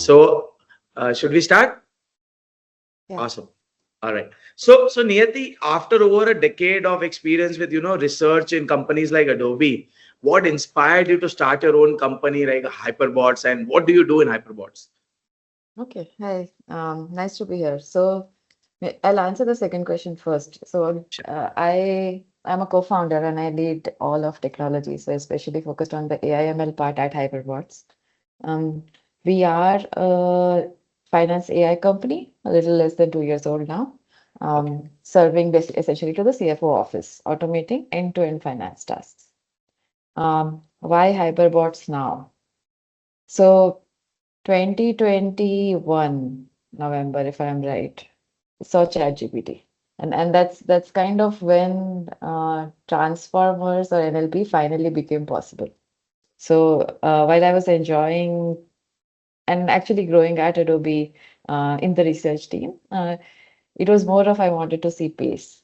So, should we start? Yeah. Awesome. All right. So Niyati, after over a decade of experience with research in companies like Adobe, what inspired you to start your own company like Hyperbots, and what do you do in Hyperbots? Okay. Hi. Nice to be here. So I'll answer the second question first. So Sure. I'm a co-founder and I lead all of technology. So especially focused on the AI/ML part at Hyperbots. Um, we are a finance AI company, a little less than 2 years old now, Okay. serving essentially to the CFO office, automating end-to-end finance tasks. Why Hyperbots now? So 2021 November, if I'm right, saw ChatGPT. And that's kind of when transformers or NLP finally became possible. So while I was enjoying and actually growing at Adobe in the research team, it was more of I wanted to see pace.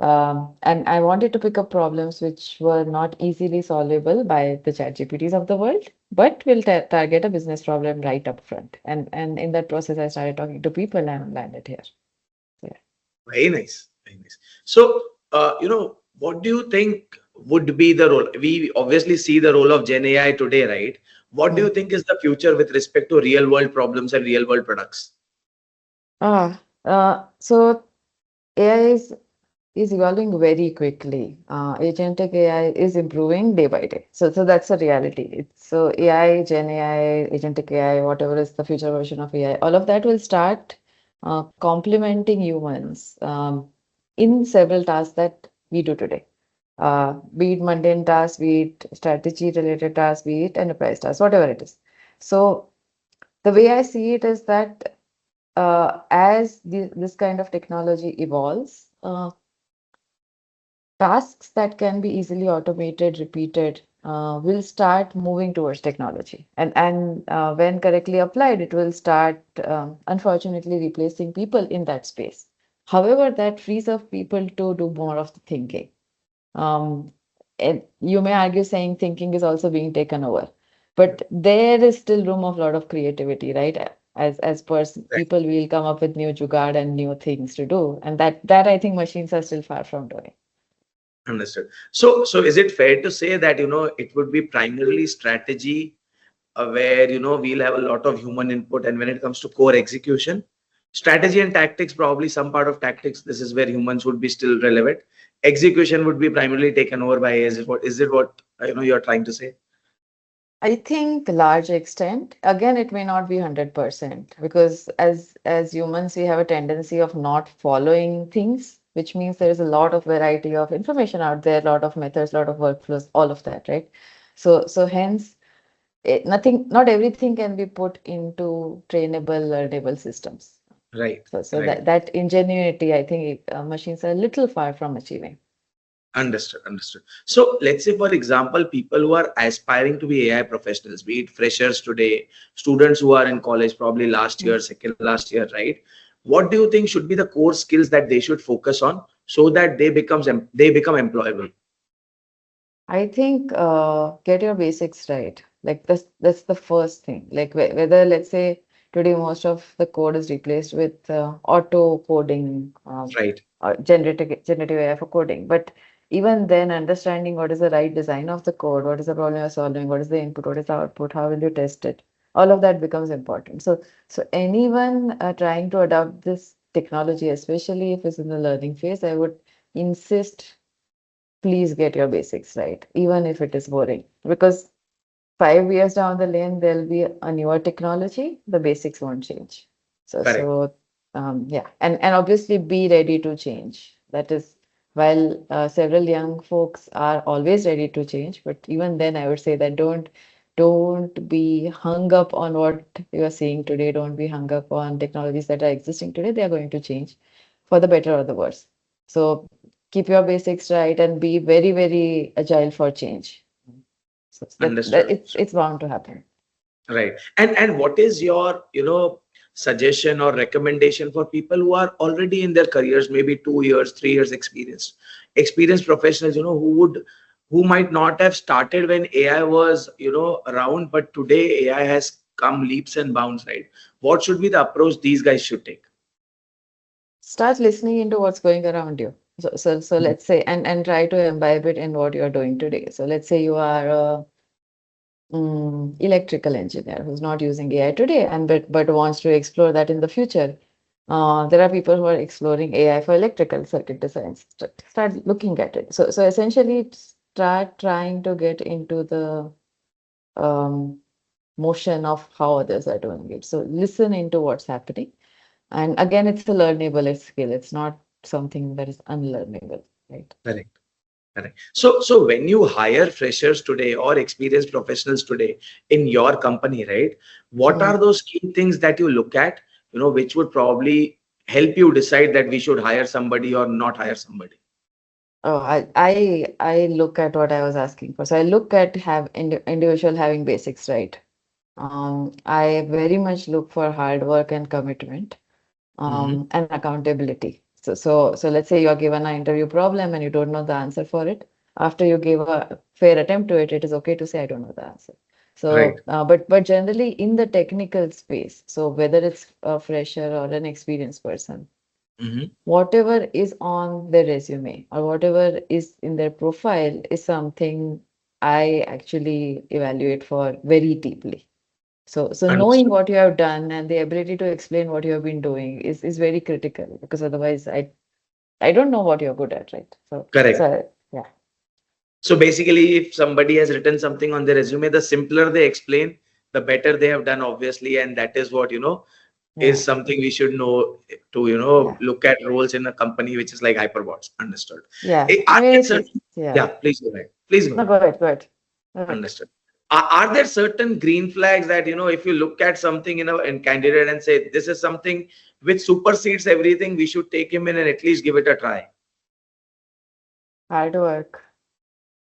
And I wanted to pick up problems which were not easily solvable by the chat GPTs of the world, but will target a business problem right up front. And in that process, I started talking to people and landed here. So, yeah. Very nice. Very nice. So, what do you think would be the role? We obviously see the role of Gen AI today, right? What do you Hmm. think is the future with respect to real world problems and real world products? So AI is evolving very quickly. Agentic AI is improving day by day. So that's a reality. So AI, Gen AI, Agentic AI, whatever is the future version of AI, all of that will start complementing humans in several tasks that we do today. Be it mundane tasks, be it strategy related tasks, be it enterprise tasks, whatever it is. So the way I see it is that as this kind of technology evolves, tasks that can be easily automated, repeated, will start moving towards technology. And when correctly applied, it will start, unfortunately, replacing people in that space. However, that frees up people to do more of the thinking. Um, and you may argue saying thinking is also being taken over, but there is still room of a lot of creativity, right? As people will come up with new jugaad and new things to do, and that I think machines are still far from doing. Understood. So is it fair to say that it would be primarily strategy, where we'll have a lot of human input, and when it comes to core execution, strategy and tactics, probably some part of tactics, this is where humans would be still relevant. Execution would be primarily taken over by AI. Is it what you're trying to say? I think large extent, again, it may not be 100% because as humans, we have a tendency of not following things, which means there is a lot of variety of information out there, a lot of methods, a lot of workflows, all of that, right? So hence, not everything can be put into trainable, learnable systems. Right. So Right. that ingenuity, I think machines are a little far from achieving. Understood. Understood. So let's say, for example, people who are aspiring to be AI professionals, be it freshers today, students who are in college, probably last year, second last year, right? What do you think should be the core skills that they should focus on so that they become employable? I think get your basics right. Like that's the first thing. Like whether let's say today most of the code is replaced with auto coding Right. or generative AI for coding. But even then, understanding what is the right design of the code, what is the problem you're solving, what is the input, what is the output, how will you test it, all of that becomes important. So anyone trying to adopt this technology, especially if it's in the learning phase, I would insist please get your basics right, even if it is boring. Because 5 years down the lane, there'll be a newer technology, the basics won't change. So, Correct. so yeah, and obviously be ready to change. That is, while several young folks are always ready to change, but even then, I would say that don't be hung up on what you are seeing today. Don't be hung up on technologies that are existing today. They are going to change for the better or the worse. So keep your basics right and be very, very agile for change. So that Understood. it's bound to happen. Right. And what is your, suggestion or recommendation for people who are already in their careers, maybe 2 years, 3 years experienced professionals, who might not have started when AI was, around, but today AI has come leaps and bounds, right? What should be the approach these guys should take? Start listening into what's going around you. So let's say, and try to imbibe it in what you're doing today. So let's say you are a electrical engineer who's not using AI today and but wants to explore that in the future. There are people who are exploring AI for electrical circuit designs. Start looking at it. So essentially, start trying to get into the um, motion of how others are doing it. So listen into what's happening. And again, it's a learnable skill. It's not something that is unlearnable, right? Correct. Correct. So when you hire freshers today or experienced professionals today in your company, right? What are Mm. those key things that you look at, which would probably help you decide that we should hire somebody or not hire somebody? Oh, I look at what I was asking for. So I look at individual having basics, right? I very much look for hard work and commitment, Hmm. and accountability. So let's say you're given an interview problem and you don't know the answer for it. After you give a fair attempt to it, it is okay to say I don't know the answer. Right. But generally in the technical space, so whether it's a fresher or an experienced person, Hmm. whatever is on their resume or whatever is in their profile is something I actually evaluate for very deeply. So knowing Understood. what you have done and the ability to explain what you have been doing is very critical because otherwise I don't know what you're good at, right? Correct. So yeah, So basically, if somebody has written something on their resume, the simpler they explain, the better they have done, obviously. And that is what, yeah, is something we should know to, yeah, look at roles in a company which is like Hyperbots. Understood. yeah. I Are mean there it's certain, yeah. yeah, please go ahead. Please go No, ahead. go ahead, go ahead. Go ahead. Understood. Are there certain green flags that, if you look at something in candidate and say, this is something which supersedes everything, we should take him in and at least give it a try? Hard work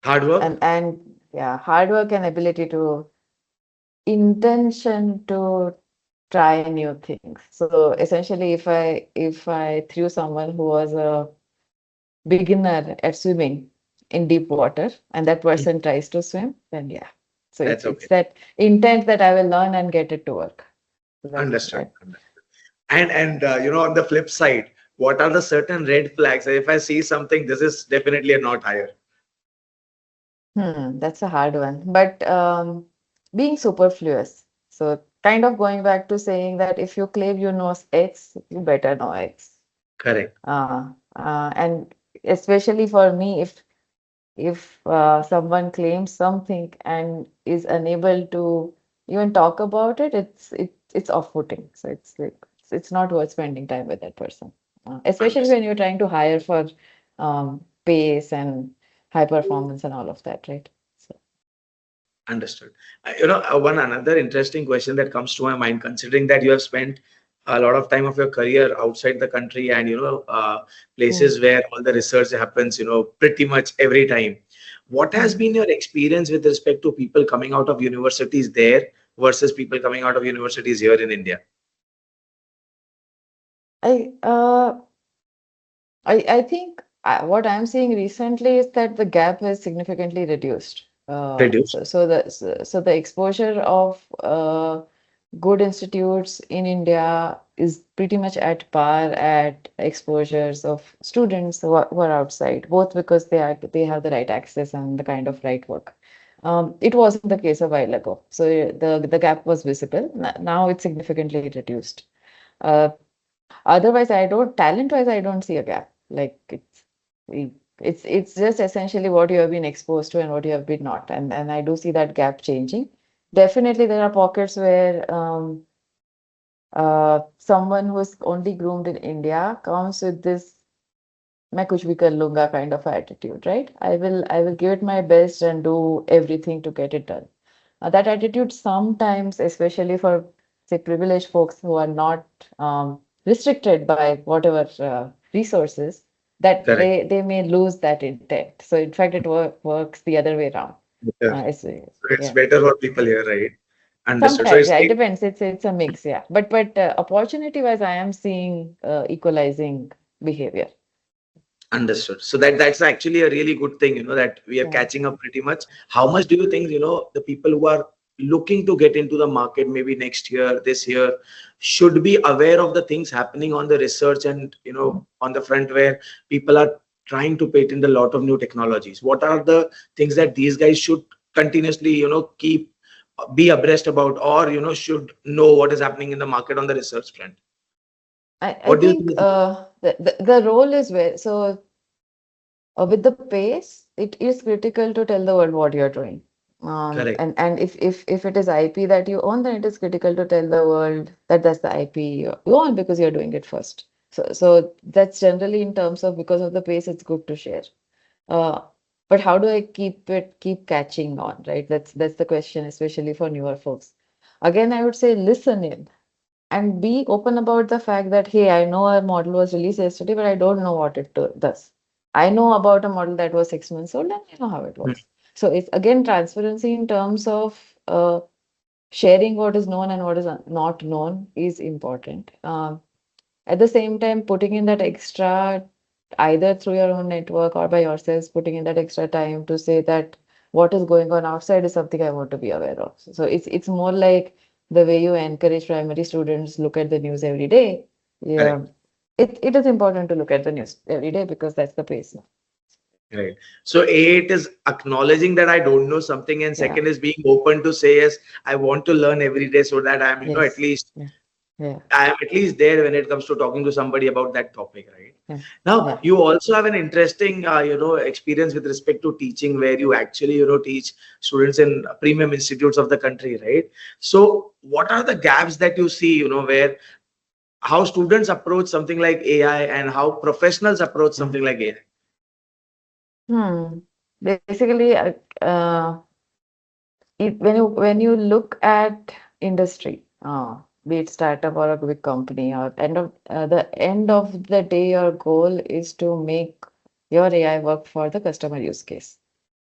Hard work? and yeah, hard work and ability to intention to try new things. So essentially, if I threw someone who was a beginner at swimming in deep water and that Mhm. person tries to swim, then yeah. So That's it's okay. that intent that I will learn and get it to work. So Understood. that And on the flip side, what are the certain red flags? If I see something, this is definitely a not hire. that's a hard one. But being superfluous. So kind of going back to saying that if you claim you know X, you better know X. Correct. And especially for me, if someone claims something and is unable to even talk about it, it's off-putting. So it's not worth spending time with that person, especially Understood. when you're trying to hire for pace and high performance and all of that, right? So, Understood. One another interesting question that comes to my mind, considering that you have spent a lot of time of your career outside the country and mm, places where all the research happens, pretty much every time. What has mm. been your experience with respect to people coming out of universities there versus people coming out of universities here in India? I uh, I think what I'm seeing recently is that the gap has significantly reduced. Reduced. So the exposure of good institutes in India is pretty much at par at exposures of students who are outside, both because they have the right access and the kind of right work. It wasn't the case a while ago, so the gap was visible. Now it's significantly reduced. Uh, Otherwise, talent-wise, I don't see a gap. Like it's just essentially what you have been exposed to and what you have been not. And I do see that gap changing. Definitely, there are pockets where someone who's only groomed in India comes with this मैं कुछ भी कर लूंगा kind of attitude, right? I will give it my best and do everything to get it done. That attitude sometimes, especially for say privileged folks who are not restricted by whatever resources, that Correct. they may lose that intent. So in fact, it works the other way around. Better. It's Yeah. better for people here, right? Understood. So Sometimes, it's yeah, it like depends. It's a mix, yeah. But opportunity wise, I am seeing equalizing behavior. understood. So that's actually a really good thing, that we are Yeah. catching up pretty much. How much do you think, the people who are looking to get into the market maybe next year, this year, should be aware of the things happening on the research and on the front where people are trying to patent a lot of new technologies? What are the things that these guys should continuously keep be abreast about, or should know what is happening in the market on the research front? I What do you think think? the role is where so with the pace, it is critical to tell the world what you're doing. Correct. And if it is IP that you own, then it is critical to tell the world that that's the IP you own because you're doing it first. So that's generally in terms of because of the pace, it's good to share. Uh, but how do I keep catching on, right? That's the question, especially for newer folks. Again, I would say listen in and be open about the fact that, hey, I know a model was released yesterday, but I don't know what it does. I know about a model that was 6 months old and I know how it Hmm. works. So it's again transparency in terms of sharing what is known and what is not known is important. At the same time, putting in that extra, either through your own network or by yourselves, putting in that extra time to say that what is going on outside is something I want to be aware of. So it's more like the way you encourage primary students look at the news every day. Correct. Yeah, it is important to look at the news every day because that's the pace now. Right. So it is acknowledging that I don't know something, and Yeah. second is being open to say yes, I want to learn every day so that I'm, at Yes. least Yeah. Yeah. I am at least there when it comes to talking to somebody about that topic, right? Yeah. Now, Yeah. you also have an interesting, experience with respect to teaching, where you actually, teach students in premium institutes of the country, right? So, what are the gaps that you see, where how students approach something like AI and how professionals approach Yeah. something like AI? Hmm. Basically, when you look at industry, be it startup or a big company, or end of the day, your goal is to make your AI work for the customer use case,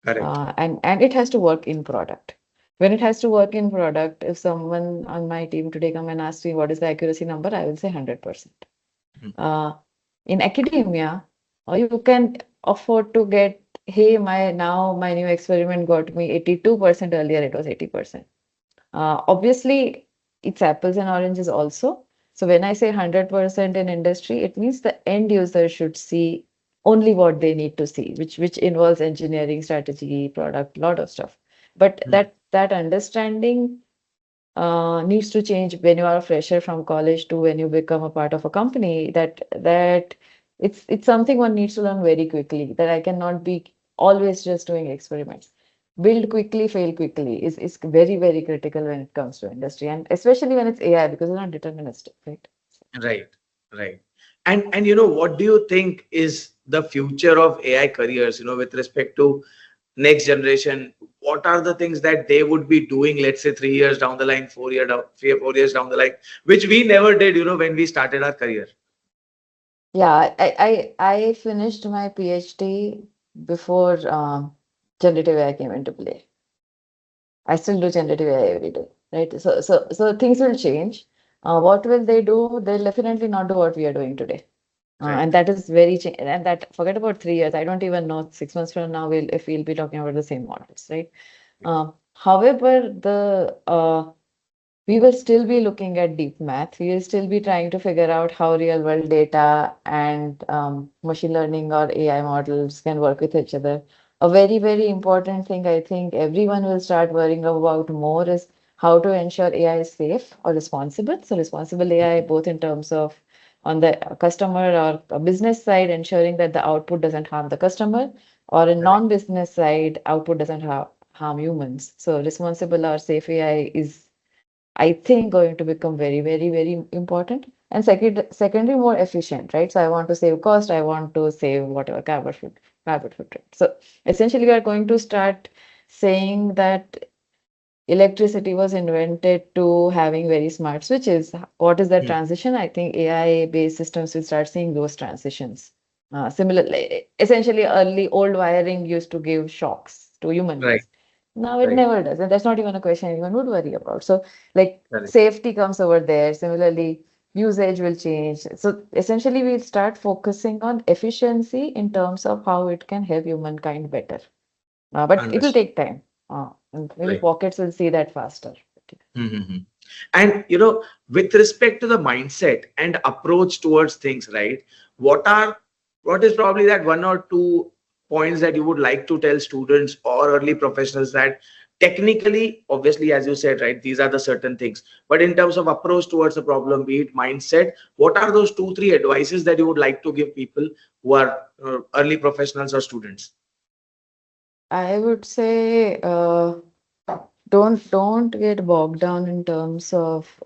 Correct. and it has to work in product. When it has to work in product, if someone on my team today come and ask me what is the accuracy number, I will say 100%. Hmm. Uh, in academia, you can afford to get, hey, my new experiment got me 82%, earlier it was 80%. Obviously, it's apples and oranges also. So when I say 100% in industry, it means the end user should see only what they need to see, which involves engineering, strategy, product, lot of stuff. But Hmm. that understanding needs to change when you are a fresher from college to when you become a part of a company. That it's something one needs to learn very quickly. That I cannot be always just doing experiments. Build quickly, fail quickly is very critical when it comes to industry, and especially when it's AI because it's not deterministic, right? Right, right. And what do you think is the future of AI careers, with respect to next generation? What are the things that they would be doing, let's say 3 years down the line, 4 years down the line, which we never did, when we started our career? Yeah, I finished my PhD before generative AI came into play. I still do generative AI every day, right? So things will change. What will they do? They'll definitely not do what we are doing today. Right. And that is very and that forget about 3 years. I don't even know 6 months from now if we'll be talking about the same models, right? However, the we will still be looking at deep math. We will still be trying to figure out how real world data and machine learning or AI models can work with each other. A very important thing I think everyone will start worrying about more is how to ensure AI is safe or responsible. So, responsible AI, both in terms of on the customer or a business side, ensuring that the output doesn't harm the customer, or in Correct. non-business side, output doesn't harm humans. So, responsible or safe AI is I think going to become very important. And secondly, more efficient, right? So I want to save cost, I want to save whatever carbon footprint. So essentially, we are going to start saying that electricity was invented to having very smart switches. What is that Hmm. transition? I think AI-based systems will start seeing those transitions. Similarly, essentially, early old wiring used to give shocks to human Right. beings. Now it Right. never does, and that's not even a question anyone would worry about. So, like Correct. safety comes over there. Similarly, usage will change. So essentially, we'll start focusing on efficiency in terms of how it can help humankind better. But it will Understood. take time. And maybe Right. pockets will see that faster. Mm-hmm. And with respect to the mindset and approach towards things, right? What are what is probably that one or two points that you would like to tell students or early professionals that technically, obviously, as you said, right, these are the certain things. But in terms of approach towards the problem, be it mindset, what are those two, three advices that you would like to give people who are early professionals or students? I would say don't get bogged down in terms of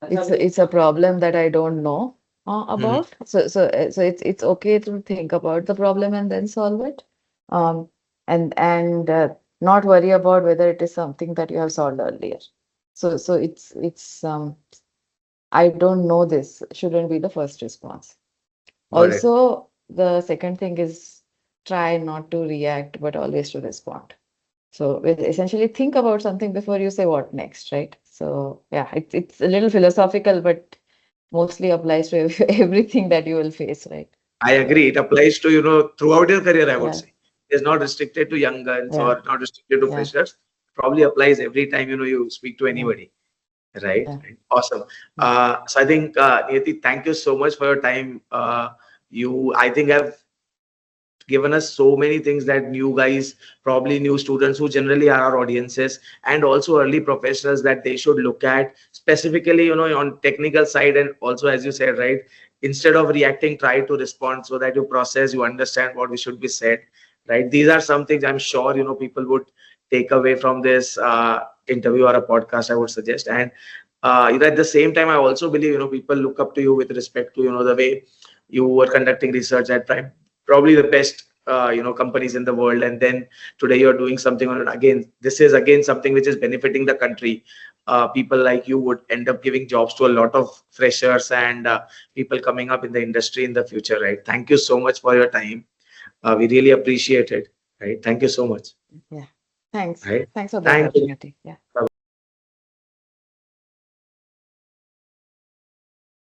it's a problem that I don't know Mhm. about. So it's okay to think about the problem and then solve it. Um, and not worry about whether it is something that you have solved earlier. So it's I don't know this shouldn't be the first response. Got it. Also, the second thing is try not to react, but always to respond. So essentially think about something before you say what next, right? So yeah, it's a little philosophical, but mostly applies to everything that you will face, right? I agree. So It applies to, throughout your career, I would yeah, say. It's not restricted to young guns yeah, or not restricted to yeah, freshers. Probably applies every time, you speak to yeah, anybody. Right. yeah, Right. Awesome. yeah. So I think, Niyati, thank you so much for your time. I think have given us so many things that new guys, probably new students who generally are our audiences, and also early professionals that they should look at specifically, on technical side. And also, as you said, right, instead of reacting, try to respond so that you process, you understand what we should be said, right? These are some things I'm sure, people would take away from this interview or a podcast, I would suggest. And at the same time, I also believe, people look up to you with respect to, the way you were conducting research at Prime, probably the best companies in the world, and then today you're doing something on it. Again, this is again something which is benefiting the country. People like you would end up giving jobs to a lot of freshers and people coming up in the industry in the future, right? Thank you so much for your time. We really appreciate it, right? Thank you so much. Yeah. Thanks. Right. Thanks for the Thank you. opportunity. Yeah. Bye.